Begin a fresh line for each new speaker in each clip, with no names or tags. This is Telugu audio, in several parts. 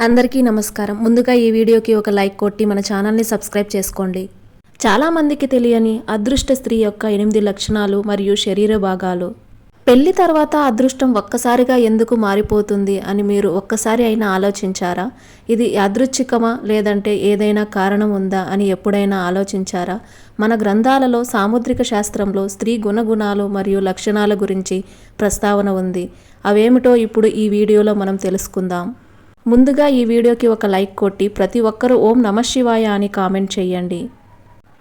అందరికీ నమస్కారం. ముందుగా ఈ వీడియోకి ఒక లైక్ కొట్టి మన ఛానల్ని సబ్స్క్రైబ్ చేసుకోండి. చాలామందికి తెలియని అదృష్ట స్త్రీ యొక్క 8 లక్షణాలు మరియు శరీర భాగాలు. పెళ్లి తర్వాత అదృష్టం ఒక్కసారిగా ఎందుకు మారిపోతుంది అని మీరు ఒక్కసారి అయినా ఆలోచించారా? ఇది యాదృచ్ఛికమా లేదంటే ఏదైనా కారణం ఉందా అని ఎప్పుడైనా ఆలోచించారా? మన గ్రంథాలలో సాముద్రిక శాస్త్రంలో స్త్రీ గుణగుణాలు మరియు లక్షణాల గురించి ప్రస్తావన ఉంది. అవేమిటో ఇప్పుడు ఈ వీడియోలో మనం తెలుసుకుందాం. ముందుగా ఈ వీడియోకి ఒక లైక్ కొట్టి ప్రతి ఒక్కరూ ఓం నమఃశివాయ అని కామెంట్ చేయండి.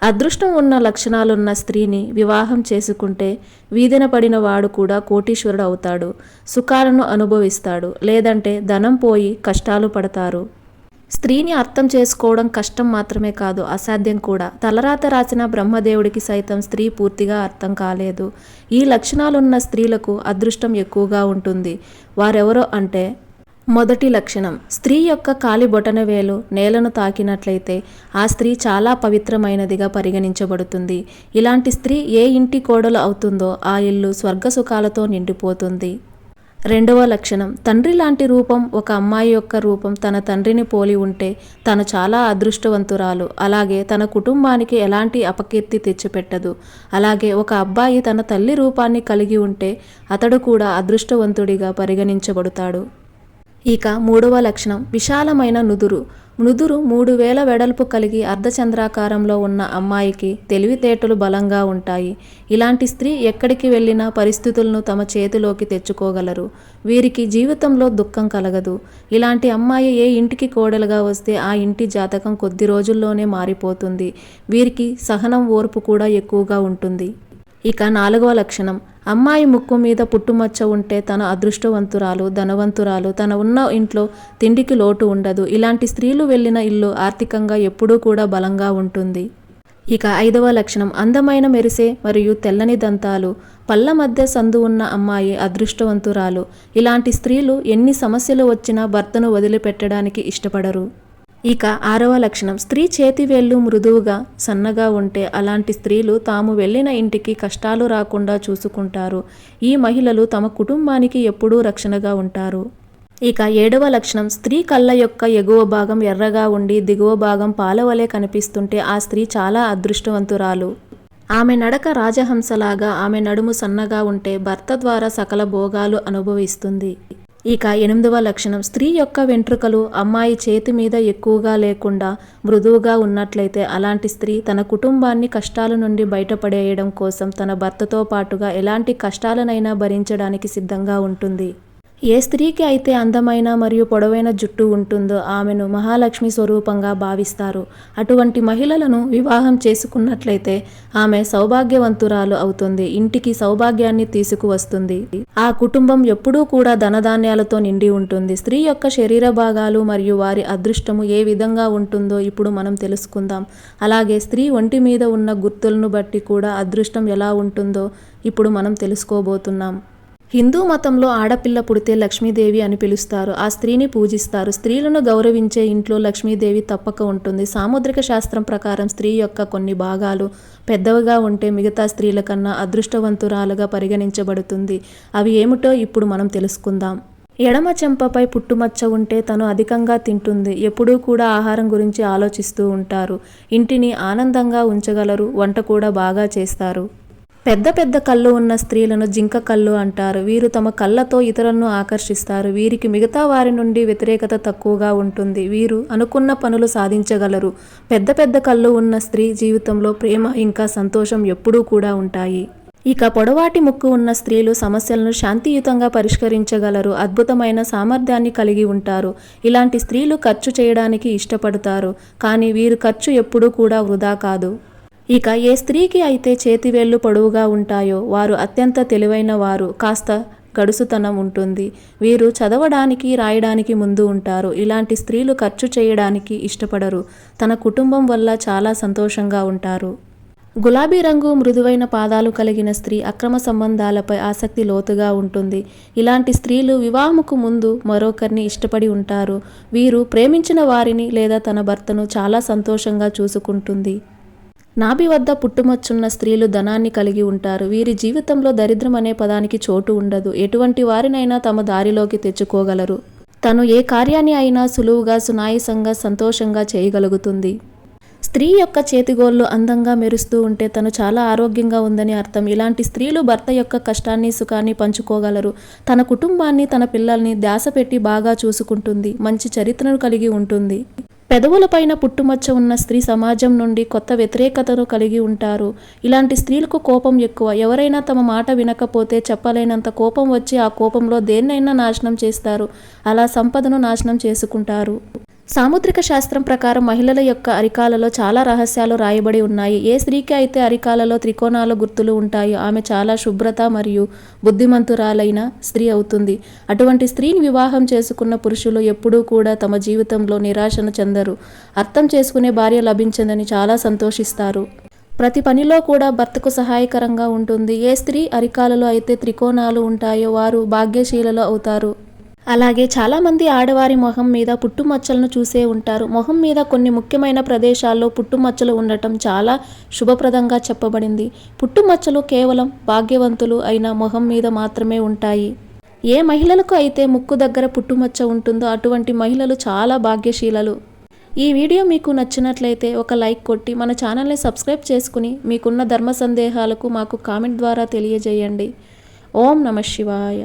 అదృష్టం ఉన్న లక్షణాలున్న స్త్రీని వివాహం చేసుకుంటే వీధిన పడిన వాడు కూడా కోటీశ్వరుడు అవుతాడు, సుఖాలను అనుభవిస్తాడు. లేదంటే ధనం పోయి కష్టాలు పడతారు. స్త్రీని అర్థం చేసుకోవడం కష్టం మాత్రమే కాదు, అసాధ్యం కూడా. తలరాత రాసిన బ్రహ్మదేవుడికి సైతం స్త్రీ పూర్తిగా అర్థం కాలేదు. ఈ లక్షణాలున్న స్త్రీలకు అదృష్టం ఎక్కువగా ఉంటుంది. వారెవరో అంటే, మొదటి లక్షణం, స్త్రీ యొక్క కాలి బొటనవేలు నేలను తాకినట్లయితే ఆ స్త్రీ చాలా పవిత్రమైనదిగా పరిగణించబడుతుంది. ఇలాంటి స్త్రీ ఏ ఇంటి కోడలు అవుతుందో ఆ ఇల్లు స్వర్గసుఖాలతో నిండిపోతుంది. రెండవ లక్షణం, తండ్రి లాంటి రూపం. ఒక అమ్మాయి యొక్క రూపం తన తండ్రిని పోలి ఉంటే తను చాలా అదృష్టవంతురాలు. అలాగే తన కుటుంబానికి ఎలాంటి అపకీర్తి తెచ్చిపెట్టదు. అలాగే ఒక అబ్బాయి తన తల్లి రూపాన్ని కలిగి ఉంటే అతడు కూడా అదృష్టవంతుడిగా పరిగణించబడతాడు. ఇక మూడవ లక్షణం, విశాలమైన నుదురు. నుదురు 3000 వెడల్పు కలిగి అర్ధచంద్రాకారంలో ఉన్న అమ్మాయికి తెలివితేటలు బలంగా ఉంటాయి. ఇలాంటి స్త్రీ ఎక్కడికి వెళ్ళినా పరిస్థితులను తమ చేతిలోకి తెచ్చుకోగలరు. వీరికి జీవితంలో దుఃఖం కలగదు. ఇలాంటి అమ్మాయి ఏ ఇంటికి కోడలుగా వస్తే ఆ ఇంటి జాతకం కొద్ది రోజుల్లోనే మారిపోతుంది. వీరికి సహనం, ఓర్పు కూడా ఎక్కువగా ఉంటుంది. ఇక నాలుగవ లక్షణం, అమ్మాయి ముక్కు మీద పుట్టుమచ్చ ఉంటే తన అదృష్టవంతురాలు, ధనవంతురాలు. తన ఉన్న ఇంట్లో తిండికి లోటు ఉండదు. ఇలాంటి స్త్రీలు వెళ్ళిన ఇల్లు ఆర్థికంగా ఎప్పుడూ కూడా బలంగా ఉంటుంది. ఇక ఐదవ లక్షణం, అందమైన మెరిసే మరియు తెల్లని దంతాలు. పళ్ళ మధ్య సందు ఉన్న అమ్మాయి అదృష్టవంతురాలు. ఇలాంటి స్త్రీలు ఎన్ని సమస్యలు వచ్చినా భర్తను వదిలిపెట్టడానికి ఇష్టపడరు. ఇక ఆరవ లక్షణం, స్త్రీ చేతివేళ్లు మృదువుగా సన్నగా ఉంటే అలాంటి స్త్రీలు తాము వెళ్ళిన ఇంటికి కష్టాలు రాకుండా చూసుకుంటారు. ఈ మహిళలు తమ కుటుంబానికి ఎప్పుడూ రక్షణగా ఉంటారు. ఇక ఏడవ లక్షణం, స్త్రీ కళ్ళ యొక్క ఎగువ భాగం ఎర్రగా ఉండి దిగువ భాగం పాలవలే కనిపిస్తుంటే ఆ స్త్రీ చాలా అదృష్టవంతురాలు. ఆమె నడక రాజహంసలాగా, ఆమె నడుము సన్నగా ఉంటే భర్త ద్వారా సకల భోగాలు అనుభవిస్తుంది. ఇక ఎనిమిదవ లక్షణం, స్త్రీ యొక్క వెంట్రుకలు అమ్మాయి చేతి మీద ఎక్కువగా లేకుండా మృదువుగా ఉన్నట్లయితే అలాంటి స్త్రీ తన కుటుంబాన్ని కష్టాల నుండి బయటపడేయడం కోసం తన భర్తతో పాటుగా ఎలాంటి కష్టాలనైనా భరించడానికి సిద్ధంగా ఉంటుంది. ఏ స్త్రీకి అయితే అందమైన మరియు పొడవైన జుట్టు ఉంటుందో ఆమెను మహాలక్ష్మి స్వరూపంగా భావిస్తారు. అటువంటి మహిళలను వివాహం చేసుకున్నట్లయితే ఆమె సౌభాగ్యవంతురాలు అవుతుంది. ఇంటికి సౌభాగ్యాన్ని తీసుకువస్తుంది. ఆ కుటుంబం ఎప్పుడూ కూడా ధనధాన్యాలతో నిండి ఉంటుంది. స్త్రీ యొక్క శరీర భాగాలు మరియు వారి అదృష్టము ఏ విధంగా ఉంటుందో ఇప్పుడు మనం తెలుసుకుందాం. అలాగే స్త్రీ ఒంటి మీద ఉన్న గుర్తులను బట్టి కూడా అదృష్టం ఎలా ఉంటుందో ఇప్పుడు మనం తెలుసుకోబోతున్నాం. హిందూ మతంలో ఆడపిల్ల పుడితే లక్ష్మీదేవి అని పిలుస్తారు. ఆ స్త్రీని పూజిస్తారు. స్త్రీలను గౌరవించే ఇంట్లో లక్ష్మీదేవి తప్పక ఉంటుంది. సాముద్రిక శాస్త్రం ప్రకారం స్త్రీ యొక్క కొన్ని భాగాలు పెద్దవిగా ఉంటే మిగతా స్త్రీల కన్నా అదృష్టవంతురాలుగా పరిగణించబడుతుంది. అవి ఏమిటో ఇప్పుడు మనం తెలుసుకుందాం. ఎడమ చెంపపై పుట్టుమచ్చ ఉంటే తను అధికంగా తింటుంది. ఎప్పుడూ కూడా ఆహారం గురించి ఆలోచిస్తూ ఉంటారు. ఇంటిని ఆనందంగా ఉంచగలరు. వంట కూడా బాగా చేస్తారు. పెద్ద పెద్ద కళ్ళు ఉన్న స్త్రీలను జింక కళ్ళు అంటారు. వీరు తమ కళ్ళతో ఇతరులను ఆకర్షిస్తారు. వీరికి మిగతా వారి నుండి వ్యతిరేకత తక్కువగా ఉంటుంది. వీరు అనుకున్న పనులు సాధించగలరు. పెద్ద పెద్ద కళ్ళు ఉన్న స్త్రీ జీవితంలో ప్రేమ ఇంకా సంతోషం ఎప్పుడూ కూడా ఉంటాయి. ఇక పొడవాటి ముక్కు ఉన్న స్త్రీలు సమస్యలను శాంతియుతంగా పరిష్కరించగలరు. అద్భుతమైన సామర్థ్యాన్ని కలిగి ఉంటారు. ఇలాంటి స్త్రీలు ఖర్చు చేయడానికి ఇష్టపడతారు. కానీ వీరు ఖర్చు ఎప్పుడూ కూడా వృధా కాదు. ఇక ఏ స్త్రీకి అయితే చేతివేళ్లు పొడవుగా ఉంటాయో వారు అత్యంత తెలివైన వారు. కాస్త గడుసుతనం ఉంటుంది. వీరు చదవడానికి, రాయడానికి ముందు ఉంటారు. ఇలాంటి స్త్రీలు ఖర్చు చేయడానికి ఇష్టపడరు. తన కుటుంబం వల్ల చాలా సంతోషంగా ఉంటారు. గులాబీ రంగు మృదువైన పాదాలు కలిగిన స్త్రీ అక్రమ సంబంధాలపై ఆసక్తి లోతుగా ఉంటుంది. ఇలాంటి స్త్రీలు వివాహముకు ముందు మరొకరిని ఇష్టపడి ఉంటారు. వీరు ప్రేమించిన వారిని లేదా తన భర్తను చాలా సంతోషంగా చూసుకుంటుంది. నాభి వద్ద పుట్టుమచ్చున్న స్త్రీలు ధనాన్ని కలిగి ఉంటారు. వీరి జీవితంలో దరిద్రం అనే పదానికి చోటు ఉండదు. ఎటువంటి వారినైనా తమ దారిలోకి తెచ్చుకోగలరు. తను ఏ కార్యాన్ని అయినా సులువుగా సునాయాసంగా సంతోషంగా చేయగలుగుతుంది. స్త్రీ యొక్క చేతిగోళ్ళు అందంగా మెరుస్తూ ఉంటే తను చాలా ఆరోగ్యంగా ఉందని అర్థం. ఇలాంటి స్త్రీలు భర్త యొక్క కష్టాన్ని సుఖాన్ని పంచుకోగలరు. తన కుటుంబాన్ని తన పిల్లల్ని ధ్యాస పెట్టి బాగా చూసుకుంటుంది. మంచి చరిత్రను కలిగి ఉంటుంది. పెదవులపైన పుట్టుమచ్చ ఉన్న స్త్రీ సమాజం నుండి కొత్త వ్యతిరేకతను కలిగి ఉంటారు. ఇలాంటి స్త్రీలకు కోపం ఎక్కువ. ఎవరైనా తమ మాట వినకపోతే చెప్పలేనంత కోపం వచ్చి ఆ కోపంలో దేన్నైనా నాశనం చేస్తారు. అలా సంపదను నాశనం చేసుకుంటారు. సాముద్రిక శాస్త్రం ప్రకారం మహిళల యొక్క అరికాలలో చాలా రహస్యాలు రాయబడి ఉన్నాయి. ఏ స్త్రీకి అయితే అరికాలలో త్రికోణాల గుర్తులు ఉంటాయో ఆమె చాలా శుభ్రత మరియు బుద్ధిమంతురాలైన స్త్రీ అవుతుంది. అటువంటి స్త్రీని వివాహం చేసుకున్న పురుషులు ఎప్పుడూ కూడా తమ జీవితంలో నిరాశను చెందరు. అర్థం చేసుకునే భార్య లభించిందని చాలా సంతోషిస్తారు. ప్రతి పనిలో కూడా భర్తకు సహాయకరంగా ఉంటుంది. ఏ స్త్రీ అరికాలలో అయితే త్రికోణాలు ఉంటాయో వారు భాగ్యశీలలు అవుతారు. అలాగే చాలామంది ఆడవారి మొహం మీద పుట్టుమచ్చలను చూసే ఉంటారు. మొహం మీద కొన్ని ముఖ్యమైన ప్రదేశాల్లో పుట్టుమచ్చలు ఉండటం చాలా శుభప్రదంగా చెప్పబడింది. పుట్టుమచ్చలు కేవలం భాగ్యవంతులు అయిన మొహం మీద మాత్రమే ఉంటాయి. ఏ మహిళలకు అయితే ముక్కు దగ్గర పుట్టుమచ్చ ఉంటుందో అటువంటి మహిళలు చాలా భాగ్యశీలలు. ఈ వీడియో మీకు నచ్చినట్లయితే ఒక లైక్ కొట్టి మన ఛానల్ని సబ్స్క్రైబ్ చేసుకుని మీకున్న ధర్మ సందేహాలకు మాకు కామెంట్ ద్వారా తెలియజేయండి. ఓం నమః శివాయ.